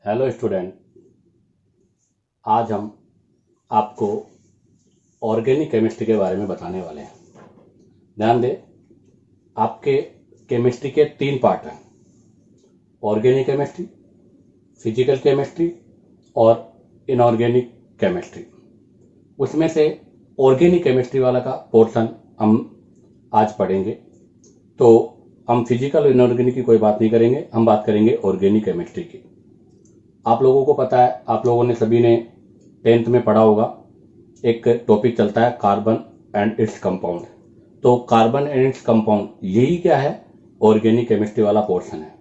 Hello student, आज हम आपको ऑर्गेनिक केमिस्ट्री के बारे में बताने वाले हैं। ध्यान दें, आपके केमिस्ट्री के 3 पार्ट हैं: ऑर्गेनिक केमिस्ट्री, फिजिकल केमिस्ट्री और इनऑर्गेनिक केमिस्ट्री। उसमें से ऑर्गेनिक केमिस्ट्री वाला का पोर्शन हम आज पढ़ेंगे। तो हम फिजिकल और इनऑर्गेनिक की कोई बात नहीं करेंगे, हम बात करेंगे ऑर्गेनिक केमिस्ट्री की। आप लोगों को पता है, आप लोगों ने सभी ने 10th में पढ़ा होगा, एक टॉपिक चलता है कार्बन एंड इट्स कंपाउंड। तो कार्बन एंड इट्स कंपाउंड यही क्या है, ऑर्गेनिक केमिस्ट्री वाला पोर्शन है।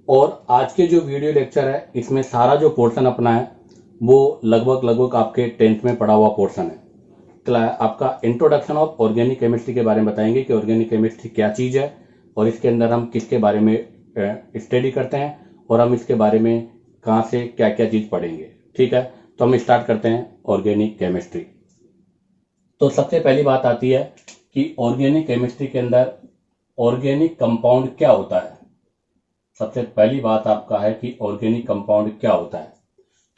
और आज के जो वीडियो लेक्चर है, इसमें सारा जो पोर्शन अपना है वो लगभग आपके 10th में पढ़ा हुआ पोर्शन है। आपका इंट्रोडक्शन ऑफ ऑर्गेनिक केमिस्ट्री के बारे में बताएंगे कि ऑर्गेनिक केमिस्ट्री क्या चीज़ है और इसके अंदर हम किसके बारे में स्टडी करते हैं और हम इसके बारे में कहाँ से क्या क्या चीज़ पढ़ेंगे। ठीक है, तो हम स्टार्ट करते हैं ऑर्गेनिक केमिस्ट्री। तो सबसे पहली बात आती है कि ऑर्गेनिक केमिस्ट्री के अंदर ऑर्गेनिक कंपाउंड क्या होता है। सबसे पहली बात आपका है कि ऑर्गेनिक कंपाउंड क्या होता है।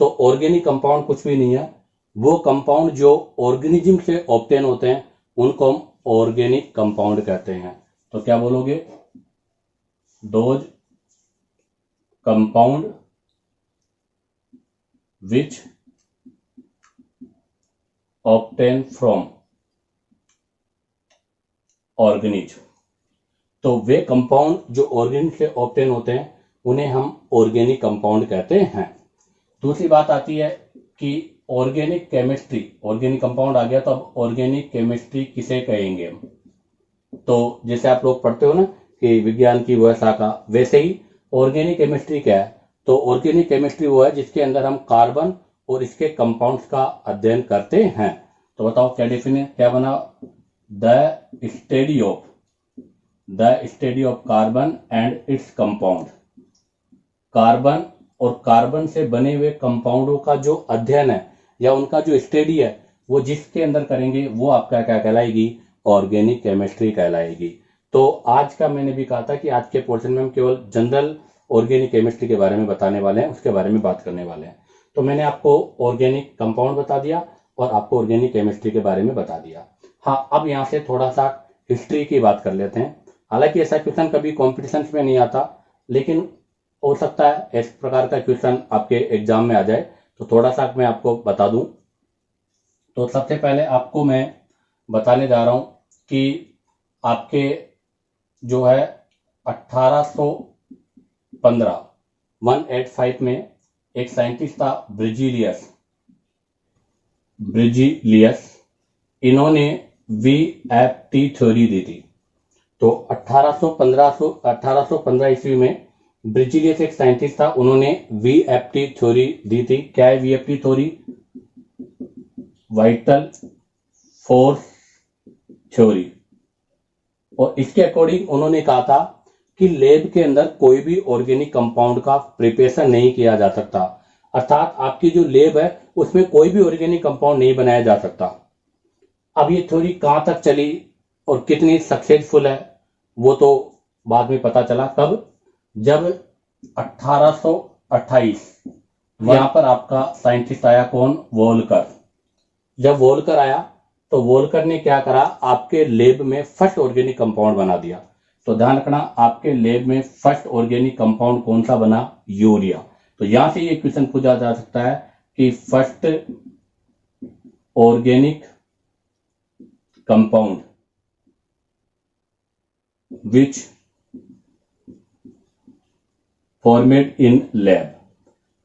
तो ऑर्गेनिक कंपाउंड कुछ भी नहीं है, वो कंपाउंड जो ऑर्गेनिज्म से ऑब्टेन होते हैं उनको हम ऑर्गेनिक कंपाउंड कहते हैं। तो क्या बोलोगे? Those compound which obtain from organism। तो वे कंपाउंड जो ऑर्गेनिक से ऑब्टेन होते हैं उन्हें हम ऑर्गेनिक कंपाउंड कहते हैं। दूसरी बात आती है कि ऑर्गेनिक केमिस्ट्री, ऑर्गेनिक कंपाउंड आ गया तो अब ऑर्गेनिक केमिस्ट्री किसे कहेंगे हम? तो जैसे आप लोग पढ़ते हो ना कि विज्ञान की वह शाखा, वैसे ही ऑर्गेनिक केमिस्ट्री क्या है? तो ऑर्गेनिक केमिस्ट्री वो है जिसके अंदर हम कार्बन और इसके कंपाउंड्स का अध्ययन करते हैं। तो बताओ क्या डेफिनेशन क्या बना? The study of carbon and its compound. Carbon और कार्बन से बने हुए कंपाउंडों का जो अध्ययन है या उनका जो स्टडी है वो जिसके अंदर करेंगे वो आपका क्या कहलाएगी? ऑर्गेनिक केमिस्ट्री कहलाएगी। तो आज का मैंने भी कहा था कि आज के पोर्शन में हम केवल जनरल ऑर्गेनिक केमिस्ट्री के बारे में बताने वाले हैं, उसके बारे में बात करने वाले हैं। तो मैंने आपको ऑर्गेनिक कंपाउंड बता दिया और आपको ऑर्गेनिक केमिस्ट्री के बारे में बता दिया। हाँ, अब यहाँ से थोड़ा सा हिस्ट्री की बात कर लेते हैं। हालांकि ऐसा क्वेश्चन कभी कॉम्पिटिशन में नहीं आता, लेकिन हो सकता है इस प्रकार का क्वेश्चन आपके एग्जाम में आ जाए, तो थोड़ा सा मैं आपको बता दूं। तो सबसे पहले आपको मैं बताने जा रहा हूं कि आपके जो है 1815 में एक साइंटिस्ट था ब्रिजिलियस, इन्होंने VFT थ्योरी दी थी। तो 1815 ईस्वी में ब्रिजिलियस एक साइंटिस्ट था, उन्होंने VFT थ्योरी दी थी। क्या है VFT theory? Vital force theory. और इसके अकॉर्डिंग उन्होंने कहा था कि लेब के अंदर कोई भी ऑर्गेनिक कंपाउंड का प्रिपरेशन नहीं किया जा सकता, अर्थात आपकी जो लेब है उसमें कोई भी ऑर्गेनिक कंपाउंड नहीं बनाया जा सकता। अब ये थ्योरी कहां तक चली और कितनी सक्सेसफुल है वो तो बाद में पता चला। कब? जब 1828 यहां पर आपका साइंटिस्ट आया। कौन? वोल्कर। जब वोल्कर आया तो वोल्कर ने क्या करा? आपके लेब में फर्स्ट ऑर्गेनिक कंपाउंड बना दिया। तो ध्यान रखना, आपके लेब में फर्स्ट ऑर्गेनिक कंपाउंड कौन सा बना? यूरिया। तो यहां से ये क्वेश्चन पूछा जा सकता है कि first organic compound which formed in lab.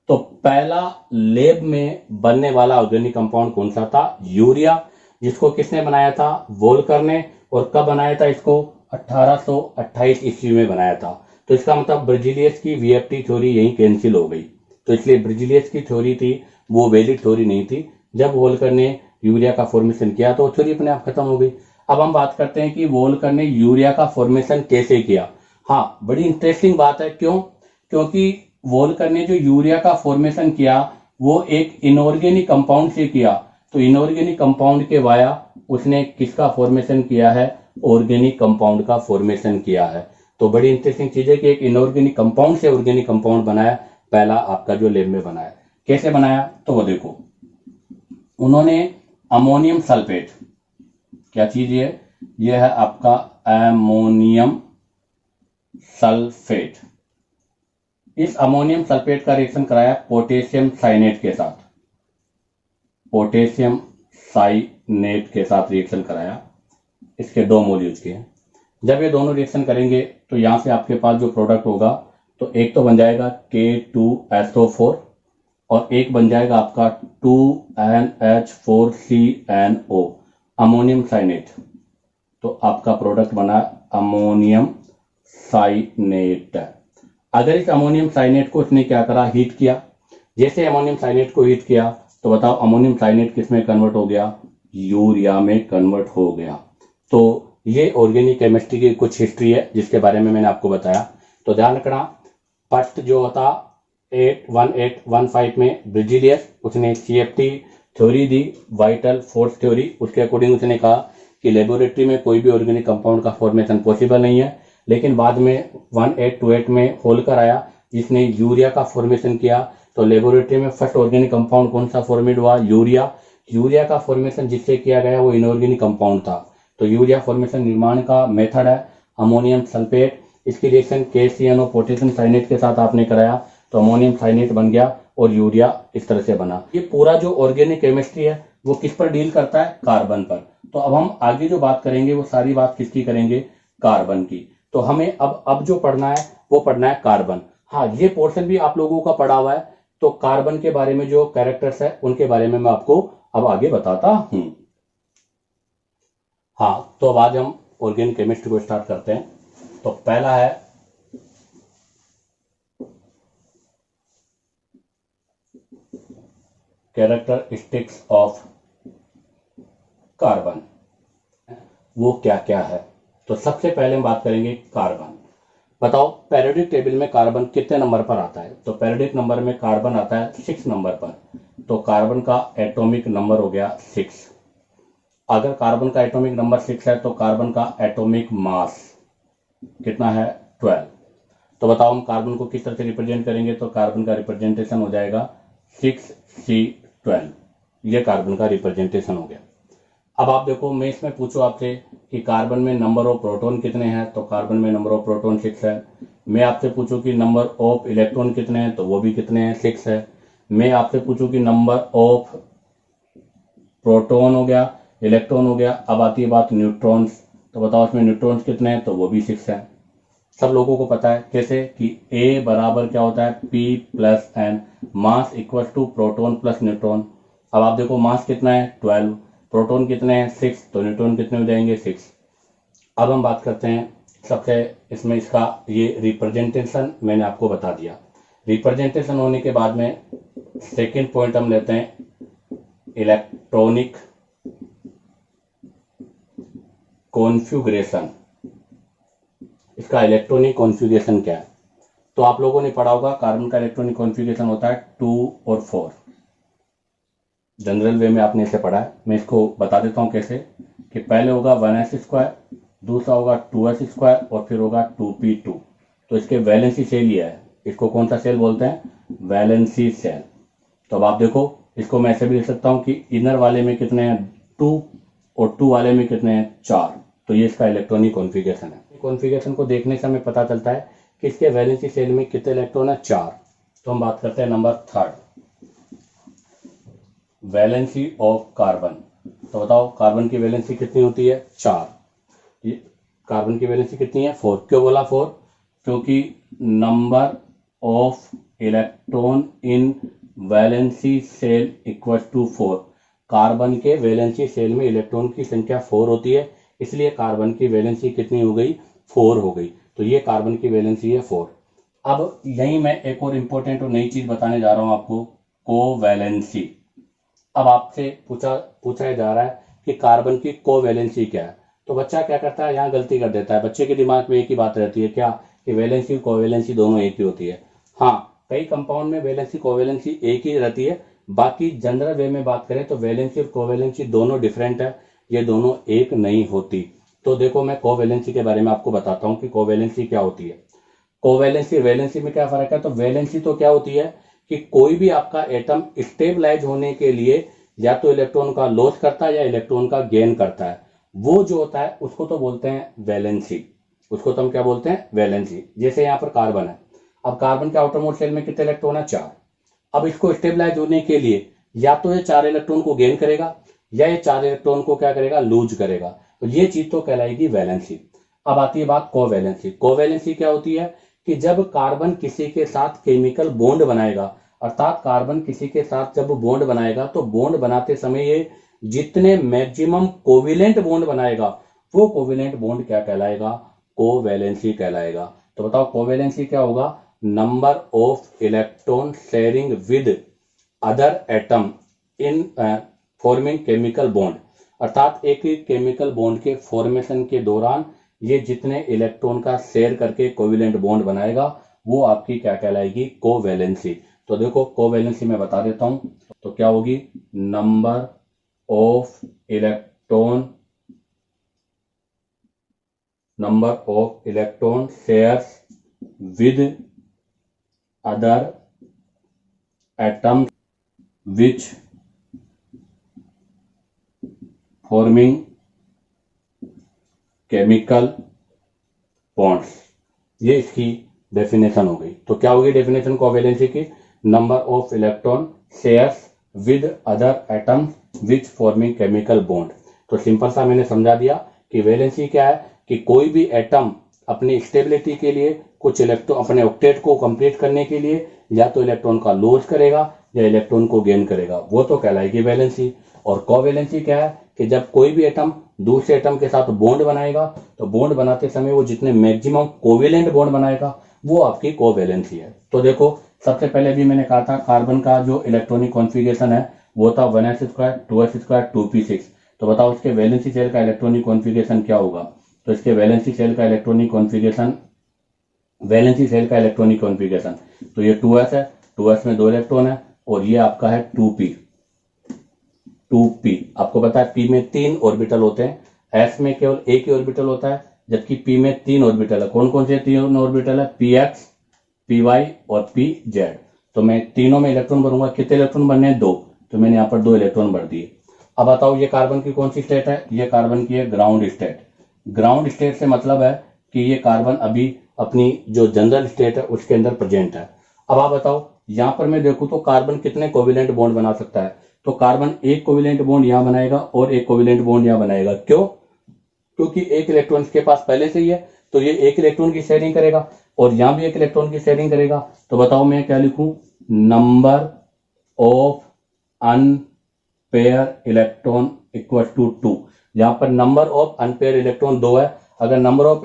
तो पहला लेब में बनने वाला ऑर्गेनिक कंपाउंड कौन सा था? यूरिया, जिसको किसने बनाया था? वोल्कर ने। और कब बनाया था इसको? 1828 ईस्वी में बनाया था। तो इसका मतलब ब्रिजिलियस की VFT थ्योरी यहीं कैंसिल हो गई। तो इसलिए ब्रिजिलियस की थ्योरी थी वो वैलिड थ्योरी नहीं थी। जब वोल्कर ने यूरिया का फॉर्मेशन किया तो थ्योरी अपने आप खत्म हो गई। अब हम बात करते हैं कि वोल्कर ने यूरिया का फॉर्मेशन कैसे किया। हाँ, बड़ी इंटरेस्टिंग बात है। क्यों? क्योंकि वोल्कर ने जो यूरिया का फॉर्मेशन किया वो एक इनऑर्गेनिक कंपाउंड से किया। तो इनऑर्गेनिक कंपाउंड के वाया उसने किसका फॉर्मेशन किया है? ऑर्गेनिक कंपाउंड का फॉर्मेशन किया है। तो बड़ी इंटरेस्टिंग चीज है कि एक इनऑर्गेनिक कंपाउंड से ऑर्गेनिक कंपाउंड बनाया, पहला आपका जो लैब में बनाया। कैसे बनाया तो वो देखो, उन्होंने अमोनियम सल्फेट, क्या चीज ये है आपका अमोनियम सल्फेट। इस अमोनियम सल्फेट का रिएक्शन कराया पोटेशियम साइनेट के साथ, पोटेशियम साइनेट के साथ रिएक्शन कराया। इसके 2 मोल यूज किए। जब ये दोनों रिएक्शन करेंगे तो यहां से आपके पास जो प्रोडक्ट होगा तो एक तो बन जाएगा K2SO4 और एक बन जाएगा आपका 2NH4CNO अमोनियम साइनेट। तो आपका प्रोडक्ट बना अमोनियम साइनेट। अगर इस अमोनियम साइनेट को इसने क्या करा, हीट किया। जैसे अमोनियम साइनेट को हीट किया तो बताओ अमोनियम साइनेट किस में कन्वर्ट हो गया, यूरिया में कन्वर्ट हो गया। तो ये ऑर्गेनिक केमिस्ट्री की कुछ हिस्ट्री है जिसके बारे में मैंने आपको बताया। तो ध्यान रखना, फर्स्ट जो होता 1815 में ब्रिजिलियस, उसने CFT थ्योरी दी, वाइटल फोर्स थ्योरी। उसके अकॉर्डिंग उसने कहा कि लेबोरेटरी में कोई भी ऑर्गेनिक कंपाउंड का फॉर्मेशन पॉसिबल नहीं है। लेकिन बाद में 1828 में होलकर आया जिसने यूरिया का फॉर्मेशन किया। तो लेबोरेटरी में फर्स्ट ऑर्गेनिक कंपाउंड कौन सा फॉर्मेट हुआ, यूरिया। यूरिया का फॉर्मेशन जिससे किया गया वो इनऑर्गेनिक कंपाउंड था। तो यूरिया फॉर्मेशन निर्माण का मेथड है अमोनियम सल्फेट। इसकी रिएक्शन KCNO पोटेशियम साइनेट के साथ आपने कराया तो अमोनियम साइनेट बन गया और यूरिया इस तरह से बना। ये पूरा जो ऑर्गेनिक केमिस्ट्री है वो किस पर डील करता है, कार्बन पर। तो अब हम आगे जो बात करेंगे वो सारी बात किसकी करेंगे, कार्बन की। तो हमें अब जो पढ़ना है वो पढ़ना है कार्बन। हाँ, ये पोर्शन भी आप लोगों का पढ़ा हुआ है। तो कार्बन के बारे में जो कैरेक्टर्स है उनके बारे में मैं आपको अब आगे बताता हूं। हाँ, तो अब आज हम ऑर्गेनिक केमिस्ट्री को स्टार्ट करते हैं। तो पहला है कैरेक्टरिस्टिक्स ऑफ कार्बन, वो क्या क्या है। तो सबसे पहले हम बात करेंगे कार्बन। बताओ पेरियोडिक टेबल में कार्बन कितने नंबर पर आता है। तो पेरियोडिक नंबर में कार्बन आता है 6 नंबर पर। तो कार्बन का एटॉमिक नंबर हो गया 6। अगर कार्बन का एटॉमिक नंबर 6 है तो कार्बन का एटॉमिक मास कितना है, 12। तो बताओ हम कार्बन को किस तरह से रिप्रेजेंट करेंगे। तो कार्बन का रिप्रेजेंटेशन हो जाएगा 6C12। ये कार्बन का रिप्रेजेंटेशन हो गया। अब आप देखो, मैं इसमें पूछूं आपसे कि कार्बन में नंबर ऑफ प्रोटॉन कितने हैं, तो कार्बन में नंबर ऑफ प्रोटॉन 6 है। मैं आपसे पूछूं कि नंबर ऑफ इलेक्ट्रॉन कितने हैं, तो वो भी कितने हैं, 6 है। मैं आपसे पूछूं कि नंबर ऑफ प्रोटॉन हो गया, इलेक्ट्रॉन हो गया, अब आती है बात न्यूट्रॉन्स। तो बताओ इसमें न्यूट्रॉन्स कितने हैं, तो वो भी 6 है। सब लोगों को पता है कैसे कि A बराबर क्या होता है, P plus N, mass equal to proton plus neutron. अब आप देखो मास कितना है, 12, प्रोटॉन कितने हैं, 6, तो न्यूट्रॉन कितने हो जाएंगे, 6। अब हम बात करते हैं सबसे इसमें इसका ये रिप्रेजेंटेशन मैंने आपको बता दिया। रिप्रेजेंटेशन होने के बाद में सेकेंड पॉइंट हम लेते हैं इलेक्ट्रॉनिक कॉन्फ़िगरेशन। इसका इलेक्ट्रॉनिक कॉन्फ़िगरेशन क्या है। तो आप लोगों ने पढ़ा होगा कार्बन का इलेक्ट्रॉनिक कॉन्फ़िगरेशन होता है 2 और 4। जनरल वे में आपने इसे पढ़ा है। मैं इसको बता देता हूं कैसे, कि पहले होगा 1s², दूसरा होगा 2s² और फिर होगा 2p2। तो इसके वैलेंसी सेल ये है। इसको कौन सा सेल बोलते हैं, वैलेंसी सेल। तो अब आप देखो, इसको मैं ऐसे भी लिख सकता हूं कि इनर वाले में कितने हैं, 2, और 2 वाले में कितने हैं, 4। तो ये इसका इलेक्ट्रॉनिक कॉन्फ़िगरेशन है। कॉन्फ़िगरेशन को देखने से हमें पता चलता है कि इसके वैलेंसी सेल में कितने इलेक्ट्रॉन है, 4। तो हम बात करते हैं नंबर 3, वैलेंसी ऑफ कार्बन। तो बताओ कार्बन की वैलेंसी कितनी होती है, 4। ये कार्बन की वैलेंसी कितनी है, 4। क्यों बोला 4, क्योंकि number of electron in valency shell equal to 4। Carbon के वैलेंसी सेल में इलेक्ट्रॉन की संख्या 4 होती है, इसलिए कार्बन की वैलेंसी कितनी हो गई, 4 हो गई। तो ये कार्बन की वैलेंसी है 4। अब यही मैं एक और इंपॉर्टेंट और नई चीज बताने जा रहा हूं आपको, कोवैलेंसी। अब आपसे पूछा जा रहा है कि कार्बन की कोवैलेंसी क्या है। तो बच्चा क्या करता है, यहाँ गलती कर देता है। बच्चे के दिमाग में एक ही बात रहती है, क्या, कि वैलेंसी कोवैलेंसी दोनों एक ही होती है। हाँ, कई कंपाउंड में वैलेंसी कोवैलेंसी एक ही रहती है। बाकी जनरल वे में बात करें तो वैलेंसी और कोवैलेंसी दोनों डिफरेंट है, ये दोनों एक नहीं होती। तो देखो मैं कोवैलेंसी के बारे में आपको बताता हूँ कि कोवैलेंसी क्या होती है। कोवैलेंसी वैलेंसी में क्या फर्क है? तो वैलेंसी तो क्या होती है कि कोई भी आपका एटम स्टेबलाइज होने के लिए या तो इलेक्ट्रॉन का लॉस करता है या इलेक्ट्रॉन का गेन करता है, वो जो होता है उसको तो बोलते हैं वैलेंसी। उसको तो हम क्या बोलते हैं? वैलेंसी। जैसे यहाँ पर कार्बन है, अब कार्बन के आउटर मोस्ट शेल में कितने इलेक्ट्रॉन है? 4। अब इसको स्टेबलाइज होने के लिए या तो ये 4 इलेक्ट्रॉन को गेन करेगा या ये 4 इलेक्ट्रॉन को क्या करेगा? लूज करेगा। तो ये चीज तो कहलाएगी वैलेंसी। अब आती है बात कोवैलेंसी। कोवैलेंसी क्या होती है कि जब कार्बन किसी के साथ केमिकल बॉन्ड बनाएगा, अर्थात कार्बन किसी के साथ जब बॉन्ड बनाएगा तो बॉन्ड बनाते समय ये जितने मैक्सिमम कोविलेंट बॉन्ड बनाएगा वो कोविलेंट बॉन्ड क्या कहलाएगा? कोवैलेंसी कहलाएगा। तो बताओ कोवैलेंसी क्या होगा? Number of electron sharing with other atom in forming chemical bond, अर्थात एक केमिकल बॉन्ड के फॉर्मेशन के दौरान ये जितने इलेक्ट्रॉन का शेयर करके कोविलेंट बॉन्ड बनाएगा वो आपकी क्या कहलाएगी? कोवैलेंसी। तो देखो कोवैलेंसी में बता देता हूं, तो क्या होगी? Number of electron shares with other atoms which forming chemical bonds। ये इसकी डेफिनेशन हो गई। तो क्या होगी डेफिनेशन कोवैलेंसी की? Number of electron shares with other atoms which forming chemical bond. तो सिंपल सा मैंने समझा दिया कि वैलेंसी क्या है कि कोई भी एटम अपनी स्टेबिलिटी के लिए कुछ इलेक्ट्रॉन अपने ऑक्टेट को कंप्लीट करने के लिए या तो इलेक्ट्रॉन का लॉस करेगा या इलेक्ट्रॉन को गेन करेगा, वो तो कहलाएगी वैलेंसी। और कोवैलेंसी क्या है कि जब कोई भी एटम दूसरे एटम के साथ बॉन्ड बनाएगा तो बॉन्ड बनाते समय वो जितने मैक्सिमम कोवेलेंट बॉन्ड बनाएगा वो आपकी कोवैलेंसी है। तो देखो सबसे पहले भी मैंने कहा था कार्बन का जो इलेक्ट्रॉनिक कॉन्फ़िगरेशन है वो था 1s² 2s² 2p6। तो बताओ इसके वैलेंसी शेल का इलेक्ट्रॉनिक कॉन्फ़िगरेशन क्या होगा? तो इसके वैलेंसी शेल का इलेक्ट्रॉनिक कॉन्फ़िगरेशन तो ये 2s है, 2s में 2 इलेक्ट्रॉन है और ये आपका है 2p। आपको पता है p में 3 ऑर्बिटल होते हैं, s में केवल एक ही ऑर्बिटल होता है, जबकि p में 3 ऑर्बिटल है। कौन कौन से 3 ऑर्बिटल है? px, py और pz। तो मैं तीनों में इलेक्ट्रॉन भरूंगा। कितने इलेक्ट्रॉन बनने हैं? 2। तो मैंने यहाँ पर 2 इलेक्ट्रॉन भर दिए। अब बताओ ये कार्बन की कौन सी स्टेट है? ये कार्बन की है ग्राउंड स्टेट। ग्राउंड स्टेट से मतलब है कि ये कार्बन अभी अपनी जो जनरल स्टेट है उसके अंदर प्रेजेंट है। अब आप बताओ यहां पर मैं देखूं तो कार्बन कितने कोविलेंट बॉन्ड बना सकता है? तो कार्बन एक कोविलेंट बॉन्ड यहां बनाएगा और एक कोविलेंट बॉन्ड यहां बनाएगा। क्यों? क्योंकि एक इलेक्ट्रॉन इसके पास पहले से ही है तो ये एक इलेक्ट्रॉन की शेयरिंग करेगा और यहां भी एक इलेक्ट्रॉन की शेयरिंग करेगा। तो बताओ मैं क्या लिखूं? Number of unpair electron equal to 2। यहां पर नंबर ऑफ अनपेयर इलेक्ट्रॉन 2 है। अगर नंबर ऑफ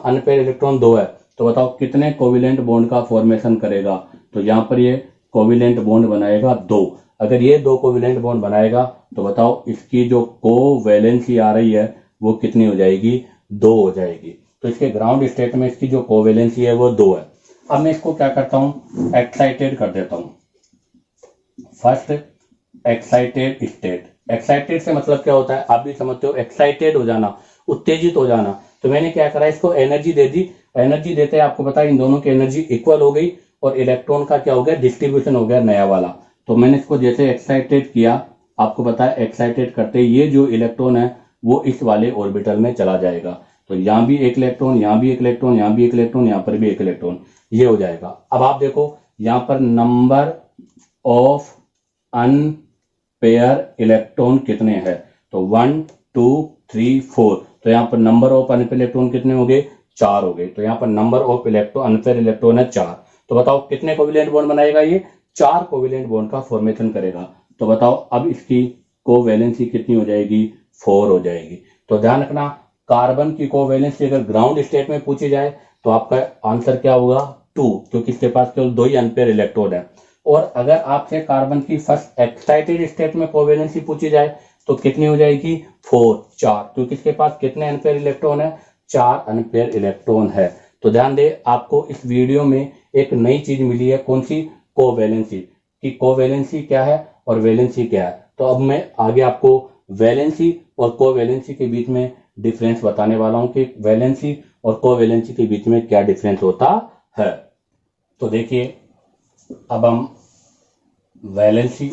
अनपेयर इलेक्ट्रॉन 2 है तो बताओ कितने कोविलेंट बॉन्ड का फॉर्मेशन करेगा? तो यहां पर ये कोविलेंट बॉन्ड बनाएगा 2। अगर ये 2 कोविलेंट बॉन्ड बनाएगा तो बताओ इसकी जो कोवैलेंसी आ रही है वो कितनी हो जाएगी? 2 हो जाएगी। तो इसके ग्राउंड स्टेट में इसकी जो कोवैलेंसी है वो 2 है। अब मैं इसको क्या करता हूं? एक्साइटेड कर देता हूं। First excited state. एक्साइटेड से मतलब क्या होता है? आप भी समझते हो, एक्साइटेड हो जाना, उत्तेजित हो जाना। तो मैंने क्या करा? इसको एनर्जी दे दी। एनर्जी देते हैं आपको पता है इन दोनों की एनर्जी इक्वल हो गई और इलेक्ट्रॉन का क्या हो गया? डिस्ट्रीब्यूशन हो गया नया वाला। तो मैंने इसको जैसे एक्साइटेड किया, आपको पता है एक्साइटेड करते ये जो इलेक्ट्रॉन है वो इस वाले ऑर्बिटल में चला जाएगा। तो यहां भी एक इलेक्ट्रॉन, यहां भी एक इलेक्ट्रॉन, यहां भी एक इलेक्ट्रॉन, यहां पर भी एक इलेक्ट्रॉन, ये हो जाएगा। अब आप देखो यहां पर नंबर ऑफ अनपेयर इलेक्ट्रॉन कितने हैं? तो 1 2 3 4। तो यहां पर नंबर ऑफ अनपेयर इलेक्ट्रॉन कितने हो गए? 4 हो गए। तो यहां पर नंबर ऑफ अनपेयर इलेक्ट्रॉन है 4। तो बताओ कितने कोविलेंट बॉन्ड बनाएगा? ये 4 कोविलेंट बॉन्ड का फॉर्मेशन करेगा। तो बताओ अब इसकी कोवैलेंसी कितनी हो जाएगी? 4 हो जाएगी। तो ध्यान रखना कार्बन की कोवैलेंसी अगर ग्राउंड स्टेट में पूछी जाए तो आपका आंसर क्या होगा? 2, क्योंकि इसके पास केवल 2 ही अनपेयर इलेक्ट्रोड है। और अगर आपसे कार्बन की फर्स्ट एक्साइटेड स्टेट में कोवैलेंसी पूछी जाए तो कितनी हो जाएगी? 4, क्योंकि इसके पास कितने अनपेयर इलेक्ट्रॉन है? 4 अनपेयर इलेक्ट्रॉन है। तो ध्यान दे आपको इस वीडियो में एक नई चीज मिली है। कौन सी? कोवैलेंसी। कि कोवैलेंसी क्या है और वैलेंसी क्या है। तो अब मैं आगे आपको वैलेंसी और कोवैलेंसी के बीच में डिफरेंस बताने वाला हूं कि वैलेंसी और कोवैलेंसी के बीच में क्या डिफरेंस होता है। तो देखिए, अब हम वैलेंसी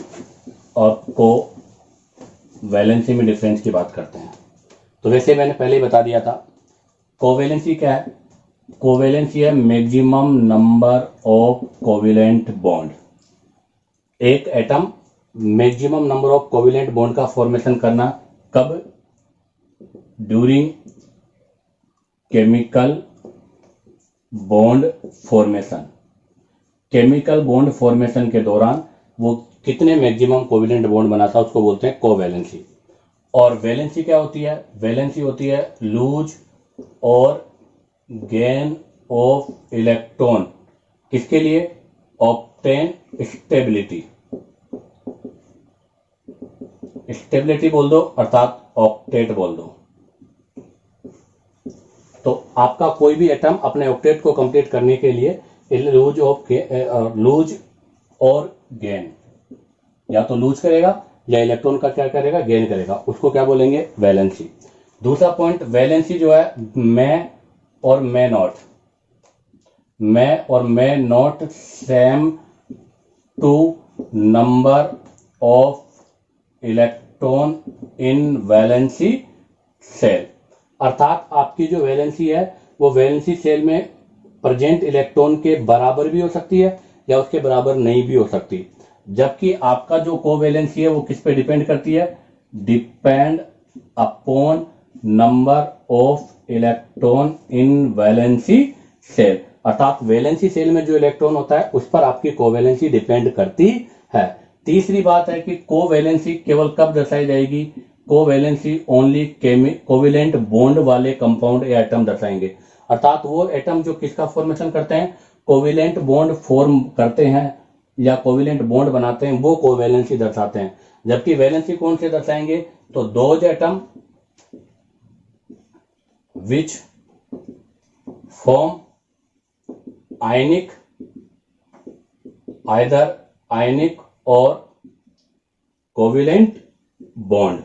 और को वैलेंसी में डिफरेंस की बात करते हैं। तो वैसे मैंने पहले ही बता दिया था, कोवैलेंसी क्या है? कोवैलेंसी है maximum number of covalent bond. एक atom maximum number of covalent bond का फॉर्मेशन करना कब? During chemical bond formation. Chemical bond formation के दौरान वो कितने मैक्सिमम कोवैलेंट बॉन्ड बनाता है उसको बोलते हैं कोवैलेंसी। और वैलेंसी क्या होती है? वैलेंसी होती है लूज और गेन ऑफ इलेक्ट्रॉन। किसके लिए? Obtain stability. स्टेबिलिटी बोल दो अर्थात ऑक्टेट बोल दो। तो आपका कोई भी एटम अपने ऑक्टेट को कंप्लीट करने के लिए लूज और गेन, या तो लूज करेगा या इलेक्ट्रॉन का क्या करेगा? गेन करेगा। उसको क्या बोलेंगे? वैलेंसी। दूसरा पॉइंट, वैलेंसी जो है मैं और मैं नॉट, मैं और मैं not same to number of electron in valency shell. अर्थात आपकी जो वैलेंसी है वो वैलेंसी सेल में प्रेजेंट इलेक्ट्रॉन के बराबर भी हो सकती है या उसके बराबर नहीं भी हो सकती। जबकि आपका जो कोवैलेंसी है वो किस पे डिपेंड करती है? Depend upon number of electron in valency shell. अर्थात वैलेंसी सेल में जो इलेक्ट्रॉन होता है उस पर आपकी कोवैलेंसी डिपेंड करती है। तीसरी बात है कि कोवैलेंसी केवल कब दर्शाई जाएगी? कोवैलेंसी ओनली कोवैलेंट बॉन्ड वाले कंपाउंड या एटम दर्शाएंगे। अर्थात वो एटम जो किसका फॉर्मेशन करते हैं? कोवैलेंट बॉन्ड फॉर्म करते हैं या कोवैलेंट बॉन्ड बनाते हैं, वो कोवैलेंसी दर्शाते हैं। जबकि वैलेंसी कौन से दर्शाएंगे? तो those atom which form ionic, either ionic और कोवैलेंट बॉन्ड।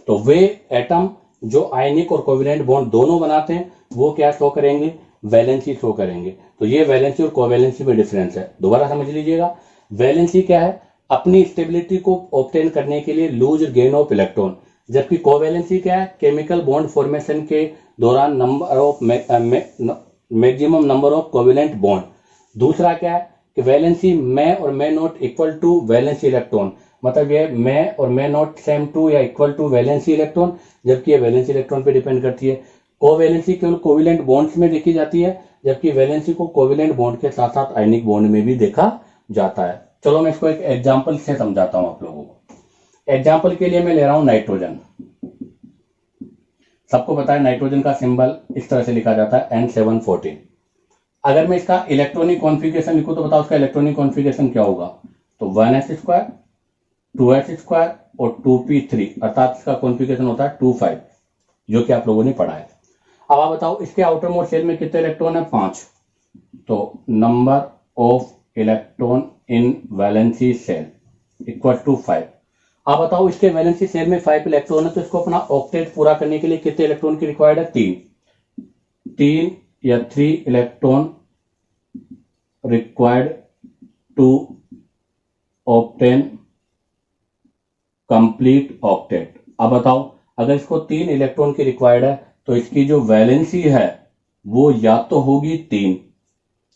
तो वे एटम जो आयनिक और कोवैलेंट बॉन्ड दोनों बनाते हैं वो क्या शो करेंगे? वैलेंसी शो करेंगे। तो ये वैलेंसी और कोवैलेंसी में डिफरेंस है। दोबारा समझ लीजिएगा, वैलेंसी क्या है? अपनी स्टेबिलिटी को ऑब्टेन करने के लिए लूज गेन ऑफ इलेक्ट्रॉन। जबकि कोवैलेंसी क्या है? केमिकल बॉन्ड फॉर्मेशन के दौरान number of maximum number of covalent bond. दूसरा क्या है कि वैलेंसी मैं और मैं not equal to valency electron. मतलब ये मैं और मैं नॉट सेम टू या इक्वल टू वैलेंसी इलेक्ट्रॉन, जबकि ये वैलेंसी इलेक्ट्रॉन पे डिपेंड करती है। कोवैलेंसी केवल कोवैलेंट बॉन्ड्स में देखी जाती है, जबकि वैलेंसी को कोवैलेंट बॉन्ड के साथ साथ आयनिक बॉन्ड में भी देखा जाता है। चलो मैं इसको एक एग्जांपल से समझाता हूं आप लोगों को। एग्जांपल के लिए मैं ले रहा हूं नाइट्रोजन। सबको पता है नाइट्रोजन का सिंबल इस तरह से लिखा जाता है N714। अगर मैं इसका इलेक्ट्रॉनिक कॉन्फ़िगरेशन लिखूं तो बताओ उसका इलेक्ट्रॉनिक कॉन्फ़िगरेशन क्या होगा? तो 1s², 2s² और 2p3, अर्थात इसका कॉन्फ़िगरेशन होता है 2,5, जो कि आप लोगों ने पढ़ा है। अब आप बताओ इसके आउटर मोस्ट शेल में कितने इलेक्ट्रॉन है? 5। तो number of electron in valency shell equal to 5। आप बताओ इसके वैलेंसी सेल में 5 इलेक्ट्रॉन है, तो इसको अपना ऑक्टेट पूरा करने के लिए कितने इलेक्ट्रॉन की रिक्वायर्ड है? 3 या 3 electron required to obtain complete octet. अब बताओ अगर इसको 3 इलेक्ट्रॉन की रिक्वायर्ड है तो इसकी जो वैलेंसी है वो या तो होगी 3,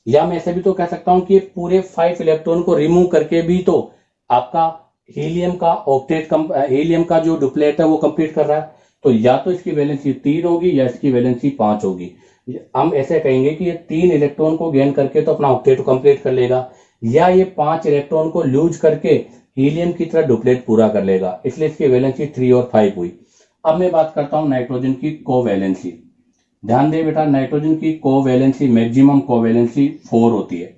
या मैं ऐसे भी तो कह सकता हूं कि ये पूरे 5 इलेक्ट्रॉन को रिमूव करके भी तो आपका हीलियम का ऑक्टेट हीलियम का जो डुप्लेट है वो कंप्लीट कर रहा है। तो या तो इसकी वैलेंसी 3 होगी या इसकी वैलेंसी 5 होगी। हम ऐसे कहेंगे कि ये 3 इलेक्ट्रॉन को गेन करके तो अपना ऑक्टेट कंप्लीट कर लेगा, या ये 5 इलेक्ट्रॉन को लूज करके हीलियम की तरह डुप्लेट पूरा कर लेगा। इसलिए इसकी वैलेंसी 3 और 5 हुई। अब मैं बात करता हूं नाइट्रोजन की कोवैलेंसी। ध्यान दे बेटा, नाइट्रोजन की कोवैलेंसी मैक्सिमम कोवैलेंसी 4 होती है।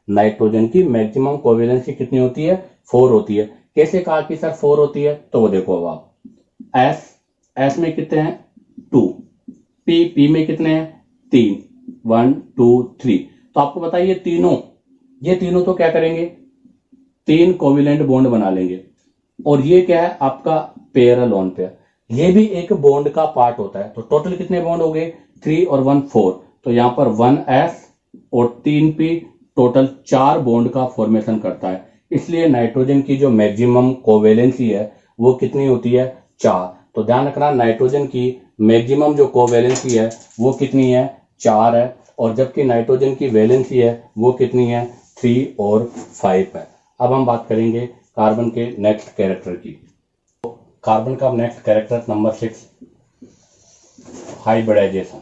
नाइट्रोजन की मैक्सिमम कोवैलेंसी कितनी होती है? 4 होती है। कैसे कहा कि सर 4 होती है? तो वो देखो अब आप एस में कितने हैं? 2, पी में कितने हैं? 3, 1 2 3। तो आपको बताइए ये तीनों तो क्या करेंगे? 3 कोवैलेंट बॉन्ड बना लेंगे। और ये क्या है? आपका पेयर है, लोन पेयर। ये भी एक बॉन्ड का पार्ट होता है। तो टोटल कितने बॉन्ड हो गए? 3 और 1 4। तो यहां पर 1s और 3p टोटल 4 बॉन्ड का फॉर्मेशन करता है। इसलिए नाइट्रोजन की जो मैक्सिमम कोवेलेंसी है वो कितनी होती है, 4। तो ध्यान रखना, नाइट्रोजन की मैक्सिमम जो कोवेलेंसी है वो कितनी है, 4 है, और जबकि नाइट्रोजन की वैलेंसी है वो कितनी है, 3 और 5 है। अब हम बात करेंगे कार्बन के नेक्स्ट कैरेक्टर की। तो कार्बन का नेक्स्ट कैरेक्टर नंबर 6, हाइब्रिडाइजेशन।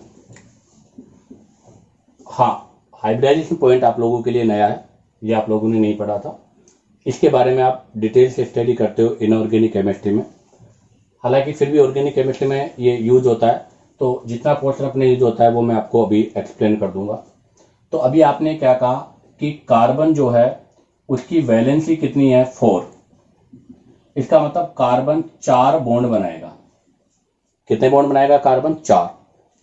हाँ, हाइब्रिडाइजेशन पॉइंट आप लोगों के लिए नया है, ये आप लोगों ने नहीं पढ़ा था। इसके बारे में आप डिटेल से स्टडी करते हो इनऑर्गेनिक केमिस्ट्री में। हालांकि फिर भी ऑर्गेनिक केमिस्ट्री में ये यूज होता है, तो जितना पोर्शन अपने यूज होता है वो मैं आपको अभी एक्सप्लेन कर दूंगा। तो अभी आपने क्या कहा कि कार्बन जो है उसकी वैलेंसी कितनी है, 4। इसका मतलब कार्बन 4 बॉन्ड बनाएगा। कितने बॉन्ड बनाएगा कार्बन, 4।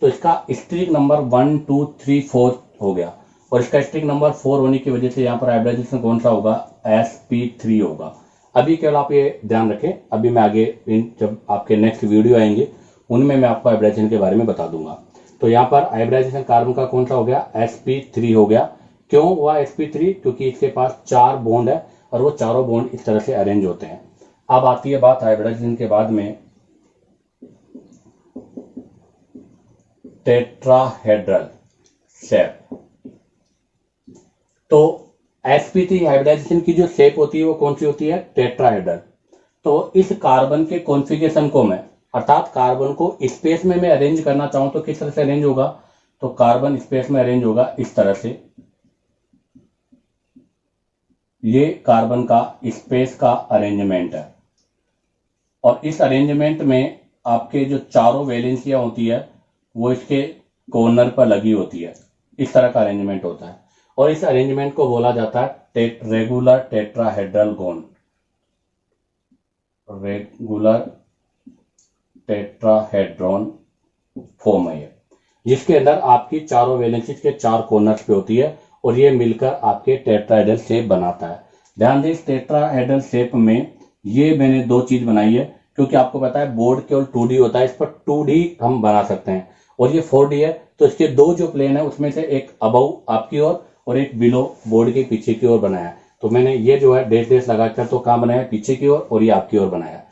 तो इसका स्ट्रिक नंबर 1 2 3 4 हो गया, और इसका स्ट्रिक नंबर 4 होने की वजह से यहाँ पर हाइब्रिडाइजेशन कौन सा होगा, sp3 होगा। अभी केवल आप ये ध्यान रखें, अभी मैं आगे जब आपके नेक्स्ट वीडियो आएंगे उनमें मैं आपको हाइब्रिडाइजेशन के बारे में बता दूंगा। तो यहाँ पर हाइब्रिडाइजेशन कार्बन का कौन सा हो गया, sp3 हो गया। क्यों हुआ sp3, क्योंकि इसके पास 4 बॉन्ड है और वो चारों बॉन्ड इस तरह से अरेंज होते हैं। अब आती है बात हाइब्रिडाइजेशन के बाद में टेट्राहेड्रल शेप। तो sp3 हाइब्रिडाइजेशन की जो शेप होती है वो कौन सी होती है, टेट्राहेड्रल। तो इस कार्बन के कॉन्फ़िगरेशन को मैं, अर्थात कार्बन को स्पेस में मैं अरेंज करना चाहूं तो किस तरह से अरेंज होगा, तो कार्बन स्पेस में अरेंज होगा इस तरह से। ये कार्बन का स्पेस का अरेंजमेंट है, और इस अरेंजमेंट में आपके जो चारों वैलेंसियां होती है वो इसके कॉर्नर पर लगी होती है। इस तरह का अरेंजमेंट होता है, और इस अरेंजमेंट को बोला जाता है रेगुलर टेट्राहेड्रल गोन। रेगुलर टेट्राहेड्रॉन फॉर्म है, जिसके अंदर आपकी चारों वैलेंसीज के 4 कॉर्नर्स पे होती है, और ये मिलकर आपके टेट्राहेड्रल शेप बनाता है। ध्यान दें, इस टेट्राहेड्रल शेप में ये मैंने 2 चीज बनाई है, क्योंकि आपको पता है बोर्ड केवल 2D होता है, इस पर 2D हम बना सकते हैं, और ये 4D है। तो इसके 2 जो प्लेन है उसमें से एक अबव आपकी ओर और एक बिलो बोर्ड के पीछे की ओर बनाया। तो मैंने ये जो है डैश डैश लगाकर तो कहाँ बनाया, पीछे की ओर, और ये आपकी ओर बनाया।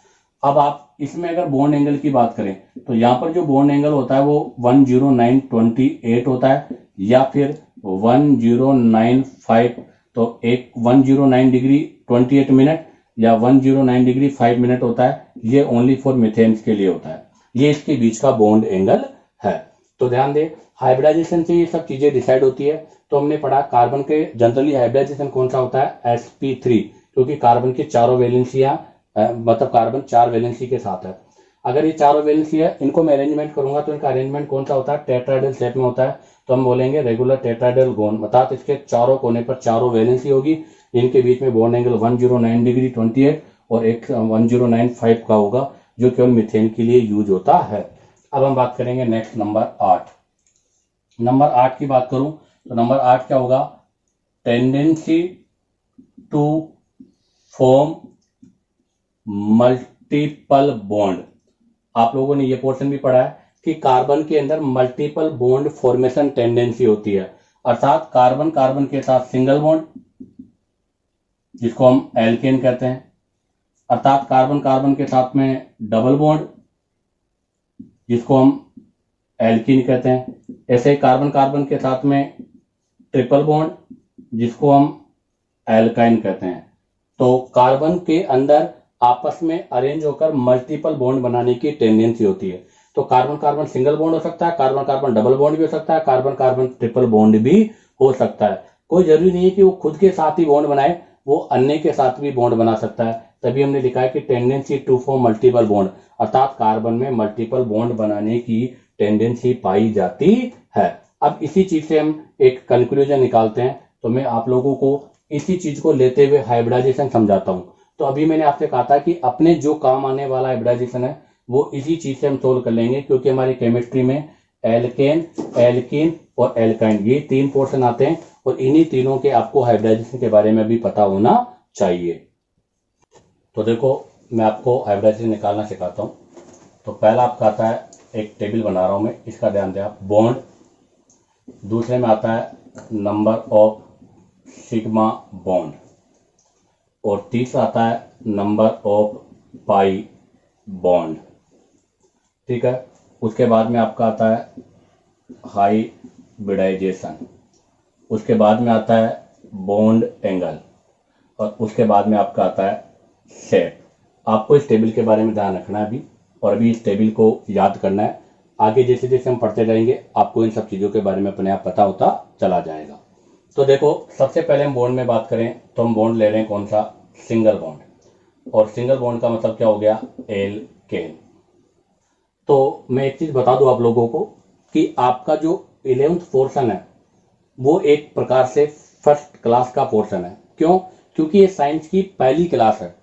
अब आप इसमें अगर बॉन्ड एंगल की बात करें तो यहाँ पर जो बॉन्ड एंगल होता है वो 10928 होता है, या फिर 1095। तो एक 109 डिग्री 28 मिनट या 109 डिग्री 5 मिनट होता है। ये ओनली फॉर मिथेन्स के लिए होता है, ये इसके बीच का बॉन्ड एंगल है। तो ध्यान दें, हाइब्रिडाइजेशन से ये सब चीजें डिसाइड होती है। तो हमने पढ़ा कार्बन के जनरली हाइब्रिडाइजेशन कौन सा होता है, sp3, क्योंकि कार्बन की चारों वैलेंसियां मतलब कार्बन 4 वैलेंसी के साथ है। अगर ये चारों वैलेंसी है, इनको मैं अरेंजमेंट करूंगा तो इनका अरेंजमेंट कौन सा होता है, टेट्राहेड्रल शेप में होता है। तो हम बोलेंगे रेगुलर टेट्राहेड्रल गोन, अर्थात इसके चारों कोने पर चारों वैलेंसी होगी, इनके बीच में बॉन्ड एंगल 109 डिग्री 28 और एक 1095 का होगा, जो केवल मिथेन के लिए यूज होता है। अब हम बात करेंगे नेक्स्ट नंबर 8। नंबर 8 की बात करूं तो नंबर 8 क्या होगा, tendency to form multiple bond. आप लोगों ने ये पोर्शन भी पढ़ा है कि कार्बन के अंदर मल्टीपल बॉन्ड फॉर्मेशन टेंडेंसी होती है, अर्थात कार्बन कार्बन के साथ सिंगल बॉन्ड, जिसको हम एल्केन कहते हैं, अर्थात कार्बन कार्बन के साथ में डबल बॉन्ड, जिसको हम एल्कीन कहते हैं। ऐसे कार्बन कार्बन के साथ में ट्रिपल बॉन्ड, जिसको हम एल्काइन कहते हैं। तो कार्बन के अंदर आपस में अरेंज होकर मल्टीपल बॉन्ड बनाने की टेंडेंसी होती है। तो कार्बन कार्बन सिंगल बॉन्ड हो सकता है, कार्बन कार्बन डबल बॉन्ड भी हो सकता है, कार्बन कार्बन ट्रिपल बॉन्ड भी हो सकता है। कोई जरूरी नहीं है कि वो खुद के साथ ही बॉन्ड बनाए, वो अन्य के साथ भी बॉन्ड बना सकता है। तभी हमने लिखा है कि tendency to form multiple bond, अर्थात कार्बन में मल्टीपल बॉन्ड बनाने की टेंडेंसी पाई जाती है। अब इसी चीज से हम एक कंक्लूजन निकालते हैं। तो मैं आप लोगों को इसी चीज को लेते हुए हाइब्रिडाइजेशन समझाता हूं। तो अभी मैंने आपसे कहा था कि अपने जो काम आने वाला हाइब्रिडाइजेशन है वो इसी चीज से हम सोल्व कर लेंगे, क्योंकि हमारी केमिस्ट्री में एल्केन, एल्कीन और एल्काइन ये 3 पोर्शन आते हैं, और इन्हीं तीनों के आपको हाइब्रिडाइजेशन के बारे में भी पता होना चाहिए। तो देखो, मैं आपको हाइब्रिडाइजेशन निकालना सिखाता हूँ। तो पहला आपका आता है, एक टेबल बना रहा हूं मैं, इसका ध्यान दें आप, बॉन्ड। दूसरे में आता है नंबर ऑफ सिग्मा बॉन्ड, और तीसरा आता है नंबर ऑफ पाई बॉन्ड। ठीक है, उसके बाद में आपका आता है हाइब्रिडाइजेशन, उसके बाद में आता है बॉन्ड एंगल, और उसके बाद में आपका आता है शेप। आपको इस टेबल के बारे में ध्यान रखना है अभी, और अभी इस टेबल को याद करना है। आगे जैसे जैसे हम पढ़ते जाएंगे आपको इन सब चीज़ों के बारे में अपने आप पता होता चला जाएगा। तो देखो, सबसे पहले हम बॉन्ड में बात करें तो हम बॉन्ड ले रहे हैं कौन सा, सिंगल बॉन्ड, और सिंगल बॉन्ड का मतलब क्या हो गया, एल्केन। तो मैं एक चीज़ बता दूं आप लोगों को कि आपका जो 11th पोर्शन है वो एक प्रकार से फर्स्ट क्लास का पोर्शन है। क्यों? क्योंकि ये साइंस की पहली क्लास है।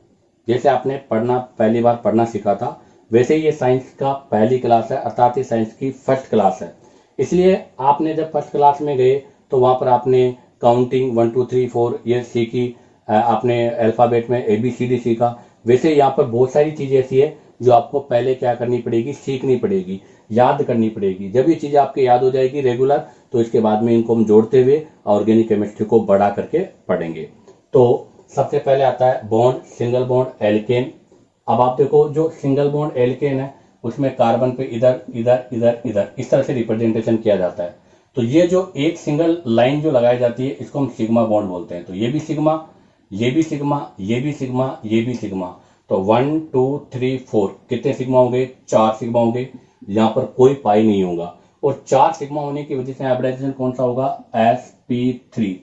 जैसे आपने पहली बार पढ़ना सीखा था, वैसे ही ये साइंस का पहली क्लास है, अर्थात ये साइंस की फर्स्ट क्लास है। इसलिए आपने जब फर्स्ट क्लास में गए तो वहां पर आपने काउंटिंग 1 2 3 4 ये सीखी, आपने अल्फाबेट में ABCD सीखा। वैसे यहाँ पर बहुत सारी चीजें ऐसी है जो आपको पहले क्या करनी पड़ेगी, सीखनी पड़ेगी, याद करनी पड़ेगी। जब ये चीजें आपके याद हो जाएगी रेगुलर, तो इसके बाद में इनको हम जोड़ते हुए ऑर्गेनिक केमिस्ट्री को बढ़ा करके पढ़ेंगे। तो सबसे पहले आता है बॉन्ड, सिंगल बॉन्ड एल्केन। अब आप देखो, जो सिंगल बॉन्ड एल्केन है उसमें कार्बन पे इधर इधर इधर इधर इस तरह से रिप्रेजेंटेशन किया जाता है। तो ये जो एक सिंगल लाइन जो लगाई जाती है इसको हम सिग्मा बॉन्ड बोलते हैं। तो ये भी सिग्मा, ये भी सिग्मा, ये भी सिग्मा, ये भी सिग्मा। तो 1 2 3 4 कितने सिग्मा हो गए, 4 सिग्मा हो गए। यहाँ पर कोई पाई नहीं होगा, और 4 सिग्मा होने की वजह से हाइब्रिडाइजेशन कौन सा होगा, sp3।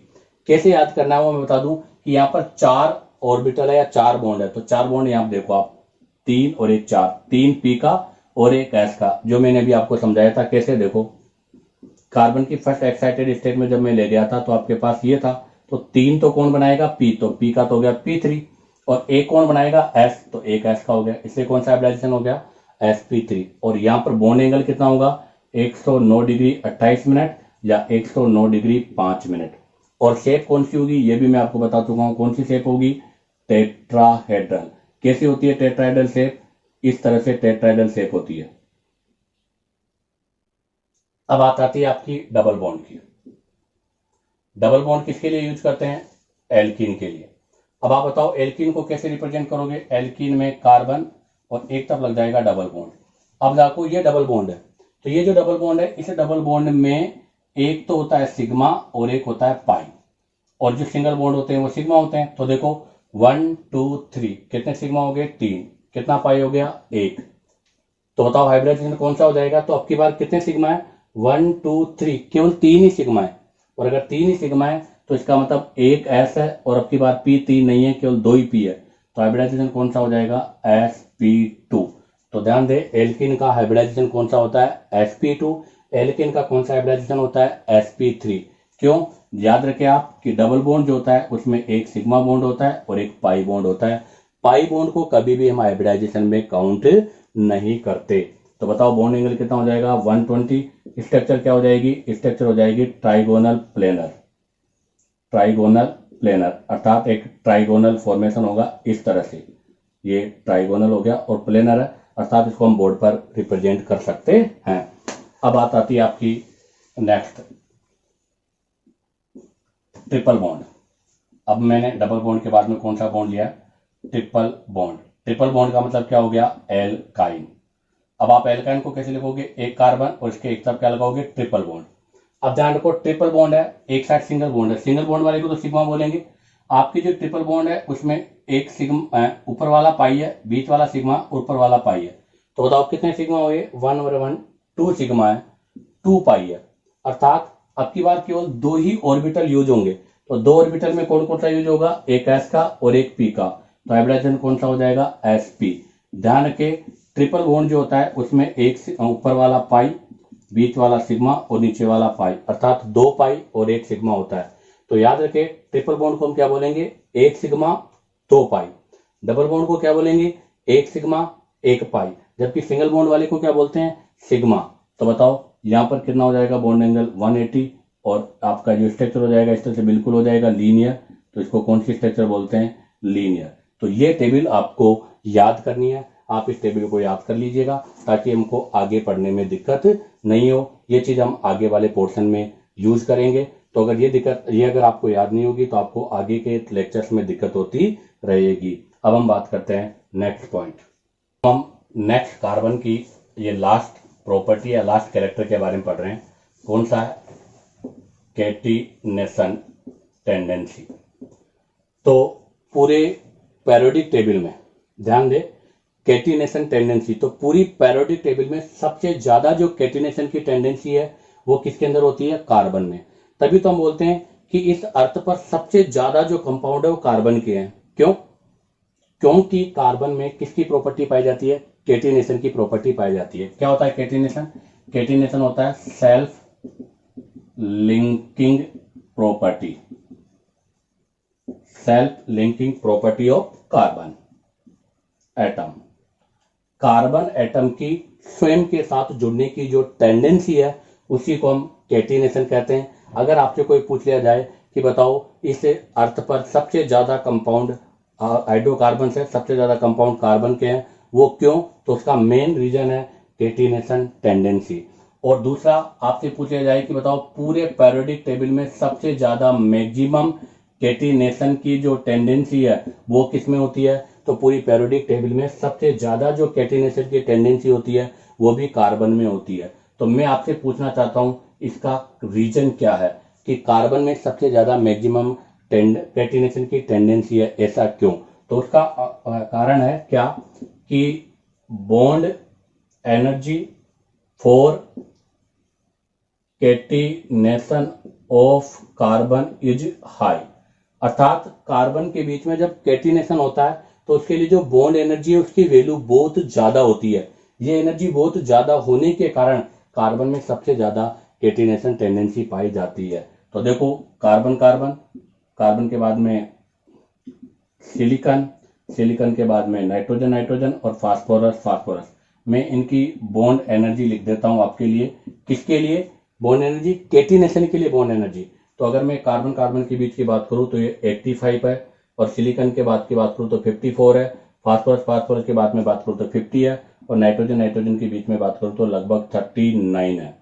कैसे याद करना है वो मैं बता दूं कि यहाँ पर 4 ऑर्बिटल है या 4 बॉन्ड है। तो 4 बॉन्ड यहाँ देखो आप, 3 और एक 4, 3 p का और एक s का, जो मैंने अभी आपको समझाया था। कैसे, देखो कार्बन की फर्स्ट एक्साइटेड स्टेट में जब मैं ले गया था तो आपके पास ये था, तो 3 तो कौन बनाएगा, p, तो p का तो हो गया p3, और एक कौन बनाएगा, s, तो एक s का हो गया। इससे कौन सा हाइब्रिडाइजेशन हो गया, sp3। और यहाँ पर बॉन्ड एंगल कितना होगा, 109 डिग्री 28 मिनट या 109 डिग्री 5 मिनट। और शेप कौन सी होगी ये भी मैं आपको बता चुका हूं, कौन सी शेप होगी, टेट्राहेड्रल। कैसी होती है टेट्राहेड्रल शेप, इस तरह से टेट्राहेड्रल शेप होती है। अब बात आती है आपकी डबल बॉन्ड की। डबल बॉन्ड किसके लिए यूज करते हैं, एल्कीन के लिए। अब आप बताओ एल्कीन को कैसे रिप्रेजेंट करोगे, एल्कीन में कार्बन और एक तरफ लग जाएगा डबल बॉन्ड। अब देखो ये डबल बॉन्ड है, तो ये जो डबल बॉन्ड है इस डबल बॉन्ड में एक तो होता है सिग्मा और एक होता है पाई, और जो सिंगल बॉन्ड होते हैं वो सिग्मा होते हैं। तो देखो 1 2 3 कितने सिग्मा हो गए, 3, कितना पाई हो गया, 1। तो बताओ हाइब्रिडाइजेशन कौन सा हो जाएगा, तो अब की बार कितने सिग्मा है, 1 2 3, केवल 3 ही सिग्मा है। और अगर 3 ही सिग्मा है तो इसका मतलब एक एस है, और अब की बार p 3 नहीं है, केवल 2 ही p है। तो हाइब्रिडाइजेशन कौन सा हो जाएगा, sp2। तो ध्यान दे, एल्कीन का हाइब्रिडाइजेशन कौन सा होता है, sp2। एल्कीन का कौन सा हाइब्रिडाइजेशन होता है, sp3। क्यों, याद रखें आप कि डबल बॉन्ड जो होता है उसमें एक सिग्मा बॉन्ड होता है और एक पाई बॉन्ड होता है। पाई बॉन्ड को कभी भी हम हाइब्रिडाइजेशन में काउंट नहीं करते। तो बताओ बॉन्ड एंगल कितना हो जाएगा, 120। स्ट्रक्चर क्या हो जाएगी, स्ट्रक्चर हो जाएगी ट्राइगोनल प्लेनर। ट्राइगोनल प्लेनर अर्थात एक ट्राइगोनल फॉर्मेशन होगा इस तरह से, ये ट्राइगोनल हो गया, और प्लेनर है अर्थात इसको हम बोर्ड पर रिप्रेजेंट कर सकते हैं। अब बात आती है आपकी नेक्स्ट, ट्रिपल बॉन्ड। अब मैंने डबल बॉन्ड के बाद में कौन सा बॉन्ड लिया, ट्रिपल बॉन्ड। ट्रिपल बॉन्ड का मतलब क्या हो गया, एल्काइन। अब आप एल्काइन को कैसे लिखोगे, एक कार्बन और इसके एक तरफ क्या लगाओगे, ट्रिपल बॉन्ड। अब ध्यान रखो ट्रिपल बॉन्ड है, एक साइड सिंगल बॉन्ड है, सिंगल बॉन्ड वाले को तो सिग्मा बोलेंगे। आपकी जो ट्रिपल बॉन्ड है उसमें एक सिग्मा ऊपर वाला पाई है, बीच वाला सिग्मा, ऊपर वाला पाई है। तो बताओ कितने सिग्मा हुए, 1 और 1 2 सिग्मा है, 2 पाई है। अर्थात अब की बार केवल 2 ही ऑर्बिटल यूज होंगे। तो 2 ऑर्बिटल में कौन कौन सा यूज होगा, एक एस का और एक पी का। तो हाइब्रिडाइजेशन कौन सा हो जाएगा, sp। ध्यान रखे ट्रिपल बॉन्ड जो होता है उसमें एक ऊपर वाला पाई, बीच वाला सिग्मा और नीचे वाला पाई, अर्थात 2 पाई और 1 सिग्मा होता है। तो याद रखे ट्रिपल बॉन्ड को हम क्या बोलेंगे, 1 सिग्मा 2 पाई। डबल बॉन्ड को क्या बोलेंगे, 1 सिग्मा 1 पाई। जबकि सिंगल बॉन्ड वाले को क्या बोलते हैं, सिग्मा। तो बताओ यहाँ पर कितना हो जाएगा बॉन्ड एंगल, 180, और आपका जो स्ट्रक्चर हो जाएगा इस तरह से बिल्कुल हो जाएगा लीनियर। तो इसको कौन सी स्ट्रक्चर बोलते हैं, लीनियर। तो ये टेबल आपको याद करनी है, आप इस टेबल को याद कर लीजिएगा ताकि हमको आगे पढ़ने में दिक्कत नहीं हो। ये चीज हम आगे वाले पोर्शन में यूज करेंगे। तो अगर ये अगर आपको याद नहीं होगी तो आपको आगे के लेक्चर्स में दिक्कत होती रहेगी। अब हम बात करते हैं नेक्स्ट पॉइंट। हम नेक्स्ट कार्बन की ये लास्ट प्रॉपर्टी या लास्ट कैरेक्टर के बारे में पढ़ रहे हैं। कौन सा है? Catenation tendency. तो पूरे पैरियोडिक टेबल में ध्यान दे, कैटिनेशन टेंडेंसी, तो पूरी पैरियोडिक टेबल में सबसे ज्यादा जो कैटिनेशन की टेंडेंसी है वो किसके अंदर होती है? कार्बन में। तभी तो हम बोलते हैं कि इस अर्थ पर सबसे ज्यादा जो कंपाउंड है वो कार्बन के हैं। क्यों? क्योंकि कार्बन में किसकी प्रॉपर्टी पाई जाती है? कैटिनेशन की प्रॉपर्टी पाई जाती है। क्या होता है कैटिनेशन? कैटिनेशन होता है self linking property, self linking property of carbon atom. Carbon atom की स्वयं के साथ जुड़ने की जो टेंडेंसी है उसी को हम कैटिनेशन कहते हैं। अगर आपसे कोई पूछ लिया जाए कि बताओ इस अर्थ पर सबसे ज्यादा कंपाउंड हाइड्रोकार्बन है, सबसे ज्यादा कंपाउंड कार्बन के हैं, वो क्यों? तो उसका मेन रीजन है कैटिनेशन टेंडेंसी। और दूसरा आपसे पूछा जाए कि बताओ पूरे पैरियोडिक टेबल में सबसे ज्यादा मैक्सिमम कैटिनेशन की जो टेंडेंसी है वो किस में होती है? तो पूरी पैरियोडिक टेबल में सबसे ज्यादा जो कैटिनेशन की टेंडेंसी होती है वो भी कार्बन में होती है। तो मैं आपसे पूछना चाहता हूं इसका रीजन क्या है कि कार्बन में सबसे ज्यादा मैक्सिमम कैटिनेशन की टेंडेंसी है, ऐसा क्यों? तो उसका कारण है क्या कि bond energy for catenation of carbon is high. अर्थात कार्बन के बीच में जब कैटिनेशन होता है तो उसके लिए जो बॉन्ड एनर्जी है उसकी वैल्यू बहुत ज्यादा होती है। ये एनर्जी बहुत ज्यादा होने के कारण कार्बन में सबसे ज्यादा कैटिनेशन टेंडेंसी पाई जाती है। तो देखो कार्बन कार्बन, कार्बन के बाद में सिलिकॉन, सिलिकॉन के बाद में नाइट्रोजन नाइट्रोजन और फास्फोरस फास्फोरस। मैं इनकी बॉन्ड एनर्जी लिख देता हूं आपके लिए। किसके लिए बॉन्ड एनर्जी? कैटिनेशन के लिए बॉन्ड एनर्जी। तो अगर मैं कार्बन कार्बन के बीच की बात करूं तो ये 85 है, और सिलिकॉन के बाद की बात करूं तो 54 है, फास्फोरस फास्फोरस के बाद में बात करूं तो 50 है, और नाइट्रोजन नाइट्रोजन के बीच में बात करूं तो लगभग 39 है।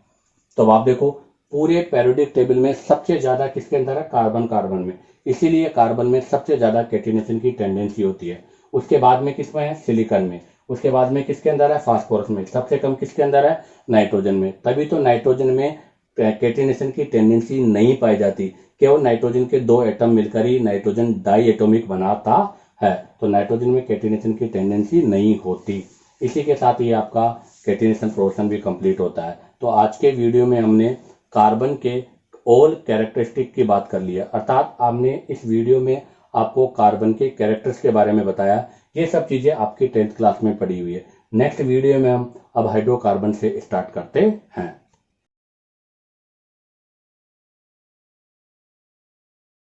तो अब आप देखो पूरे पैरियोडिक टेबल में सबसे ज्यादा किसके अंदर है? कार्बन कार्बन में। इसीलिए कार्बन में सबसे ज्यादा कैटिनेशन की टेंडेंसी होती है। उसके बाद में किसमें है? सिलिकॉन में। उसके बाद में किसके अंदर है? फास्फोरस में। सबसे कम किसके अंदर है? नाइट्रोजन में। तभी तो नाइट्रोजन में कैटिनेशन की टेंडेंसी नहीं पाई जाती। केवल नाइट्रोजन के 2 एटम मिलकर ही नाइट्रोजन डाई एटॉमिक बनाता है, तो नाइट्रोजन में कैटिनेशन की टेंडेंसी नहीं होती। इसी के साथ ही आपका कैटिनेशन प्रोसेस भी कंप्लीट होता है। तो आज के वीडियो में हमने कार्बन के ऑल कैरेक्टरिस्टिक की बात कर ली है, अर्थात हमने इस वीडियो में आपको कार्बन के कैरेक्टर्स के बारे में बताया। ये सब चीजें आपकी 10th क्लास में पढ़ी हुई है। नेक्स्ट वीडियो में हम अब हाइड्रोकार्बन से स्टार्ट करते हैं।